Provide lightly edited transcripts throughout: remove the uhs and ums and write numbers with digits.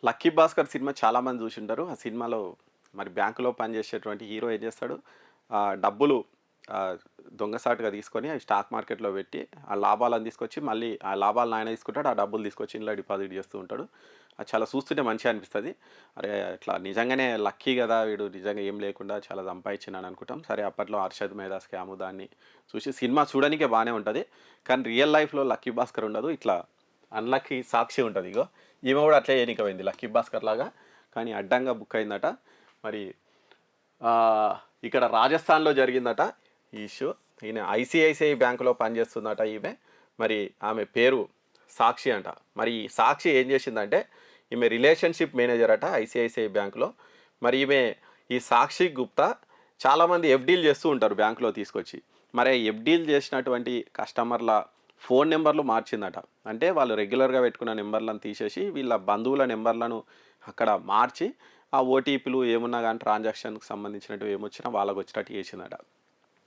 'Lucky Bhaskar' cinema చాలామంది చూసుంటారు. ఆ సినిమాలో మరి బ్యాంకులో పనిచేసేటువంటి హీరో ఏం చేస్తాడు, డబ్బులు ఆహ్, దొంగసాటుగా తీసుకొని అవి స్టాక్ మార్కెట్‌లో పెట్టి, ఆ లాభాలను తీసుకొచ్చి మళ్ళీ ఆ లాభాలను ఆయన తీసుకుంటాడు. ఆ డబ్బులు తీసుకొచ్చి ఇంట్లో డిపాజిట్ చేస్తూ ఉంటాడు. అది చాలా చూస్తుంటే మంచిగా అనిపిస్తది. అరే! ఇట్లా నిజంగానే లక్కీ గదా! వీడు నిజంగా ఏం లేకుండా చాలా సంపాదించిండని అనుకుంటాం. సరే అప్పట్లో 'అర్షద్ మేధా స్కాము' దాన్ని చూసి సినిమా చూడనీకే బానే ఉంటది. కానీ రియల్ లైఫ్‌లో 'లక్కీ భాస్కర్' ఉండదు. ఇట్లా అన్‌లక్కీ సాక్షి ఉంటది. ఇగో ఈమె గూడా అట్లే చేయనీకి పోయింది 'లక్కీ భాస్కర్' లాగా. కానీ అడ్డంగా బుక్ అయిందట. మరి ఆహ్, ఇక్కడ రాజస్థాన్‌లో జరిగిందట ఈ ఇష్యూ. ఈయన ఐసీఐసీఐ బ్యాంక్‌లో పనిచేస్తుందట ఈమె. మరి ఆమె పేరు సాక్షి అంట. మరి ఈ సాక్షి ఏం చేసిందంటే, ఈమె రిలేషన్‌షిప్ మేనేజర్ అట ఐసీఐసీఐ బ్యాంక్‌లో. మరి ఈమె ఈ సాక్షి గుప్తా చాలామంది ఎఫ్‌డీలు చేస్తూ ఉంటారు బ్యాంక్‌లో తీసుకొచ్చి. మరి ఎఫ్‌డీలు చేసినటువంటి కస్టమర్ల ఫోన్ నంబర్‌లు మార్చిందట. అంటే వాళ్ళు రెగ్యులర్‌గా పెట్టుకున్న నంబర్‌లను తీసేసి వీళ్ళ బంధువుల నంబర్‌లను అక్కడ మార్చి ఆ ఓటీపీలు ఏమున్నా గానీ ట్రాన్సాక్షన్‌కి సంబంధించినటివి ఏమొచ్చినా వాళ్ళకొచ్చేటట్టు చేసిందట.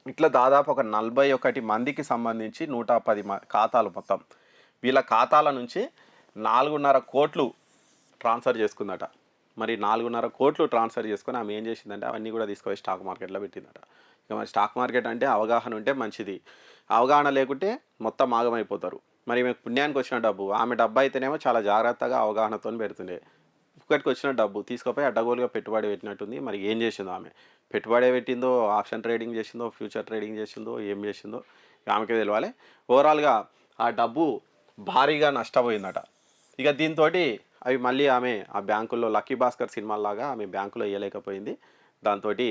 ఇట్లా దాదాపు ఒక 41 మందికి సంబంధించి 110 ఖాతాలు మొత్తం. వీళ్ళ ఖాతాల నుంచి 4,500,00,000 ట్రాన్స్‌ఫర్ చేసుకుందట. మరి 4,500,00,000 ట్రాన్స్‌ఫర్ చేసుకొని ఆమె ఏం చేసిందంటే అవన్నీ కూడా తీసుకుపోయి స్టాక్ మార్కెట్‌లో పెట్టిందట. ఇక మరి స్టాక్ మార్కెట్ అంటే అవగాహన ఉంటే మంచిది. అవగాహన లేకుంటే మొత్తం ఆగమైపోతారు. మరి ఈమెకు పుణ్యానికి వచ్చిన డబ్బు. ఆమె డబ్బయితేనేమో చాలా జాగ్రత్తగా అవగాహనతోని పెడుతుండే. పుక్కటికొచ్చిన డబ్బు తీసుకుపోయి అడ్డగోలుగా పెట్టుబడి పెట్టినట్టుంది. మరి ఏం చేసిందో ఆమె? పెట్టుబడే పెట్టిందో, ఆప్షన్ ట్రేడింగ్ చేసిందో, ఫ్యూచర్ ట్రేడింగ్ చేసిందో, ఏం చేసిందో ఆమెకే తెలవాలి. ఓవరాల్‌గా ఆ డబ్బు భారీగా నష్టపోయిందట. ఇక దీంతోటి అవి మళ్ళీ ఆమె ఆ బ్యాంకుల్లో 'లక్కీ భాస్కర్' సినిమాల్లాగా ఆమె బ్యాంకులో ఎయలేకపోయింది. దాంతోటి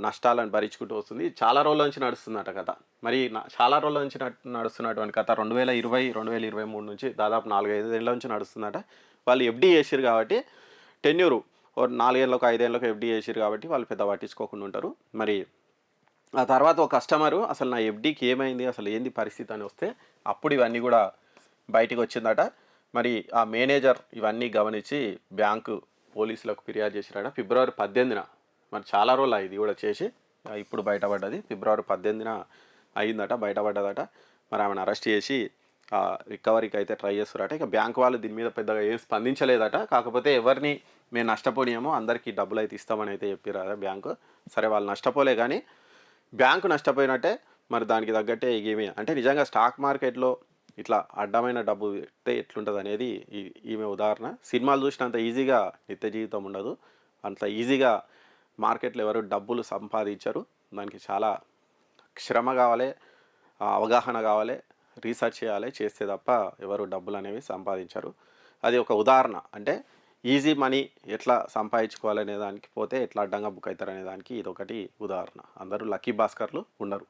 నష్టాలను భరించుకుంటూ వస్తుంది. చాలా రోజుల నుంచి నడుస్తుందట కథ. మరి చాలా రోజుల నుంచి నడుస్తున్నటువంటి కథ 2020, 2023 నుంచి దాదాపు 4, 5 ఏళ్ల నుంచి నడుస్తుందట. వాళ్ళు ఎఫ్‌డీ చేసిర్రు కాబట్టి టెన్యూరు ఓ 4 ఏళ్ళకో, 5 ఏళ్ళకో ఎఫ్‌డీ చేసిర్రు కాబట్టి వాళ్ళు పెద్ద పట్టించుకోకుండా ఉంటారు. మరి ఆ తర్వాత ఒక కస్టమరు అసలు నా ఎఫ్‌డీకి ఏమైంది? అసలు ఏంది పరిస్థితి అని వస్తే అప్పుడు ఇవన్నీ గూడా బయటికొచ్చిందట. మరి ఆ మేనేజర్ ఇవన్నీ గమనించి బ్యాంకు పోలీసులకు ఫిర్యాదు చేసిరట. ఫిబ్రవరి 18న మరి చాలా రోజులు ఇది గూడా చేసి ఇప్పుడు బయటపడ్డది. ఫిబ్రవరి 18న అయిందట, బయటపడ్డదట. మరి ఆమెను అరెస్ట్ చేసి రికవరీకి అయితే ట్రై చేస్తురట. ఇక బ్యాంక్ వాళ్ళు దీని మీద పెద్దగా ఏం స్పందించలేదట. కాకపోతే ఎవరిని మేము నష్టపోనియమో అందరికీ డబ్బులైతే ఇస్తామని అయితే చెప్పిరట బ్యాంకు. సరే వాళ్ళు నష్టపోలే గానీ బ్యాంకు నష్టపోయినట్టే. మరి దానికి తగ్గట్టే ఈమె అంటే నిజంగా స్టాక్ మార్కెట్‌లో ఇట్లా అడ్డమైన డబ్బు పెడితే ఎట్లుంటదనేది ఈమె ఉదాహరణ. సినిమాలు చూసినంత ఈజీగా నిత్య జీవితం ఉండదు. అంత ఈజీగా మార్కెట్‌లో ఎవరు డబ్బులు సంపాదించరు. దానికి చాలా శ్రమ గావాలే, అవగాహన గావాలే, రీసెర్చ్ చేయాలి. చేస్తే తప్ప ఎవరు డబ్బులనేవి సంపాదించరు. అది ఒక ఉదాహరణ. అంటే ఈజీ మనీ ఎట్లా సంపాదించుకోవాలనే దానికి పోతే ఎట్లా అడ్డంగా బుక్ అయితారనే దానికి ఇదొకటి ఉదాహరణ. అందరూ 'లక్కీ భాస్కర్‌లు' ఉండరు.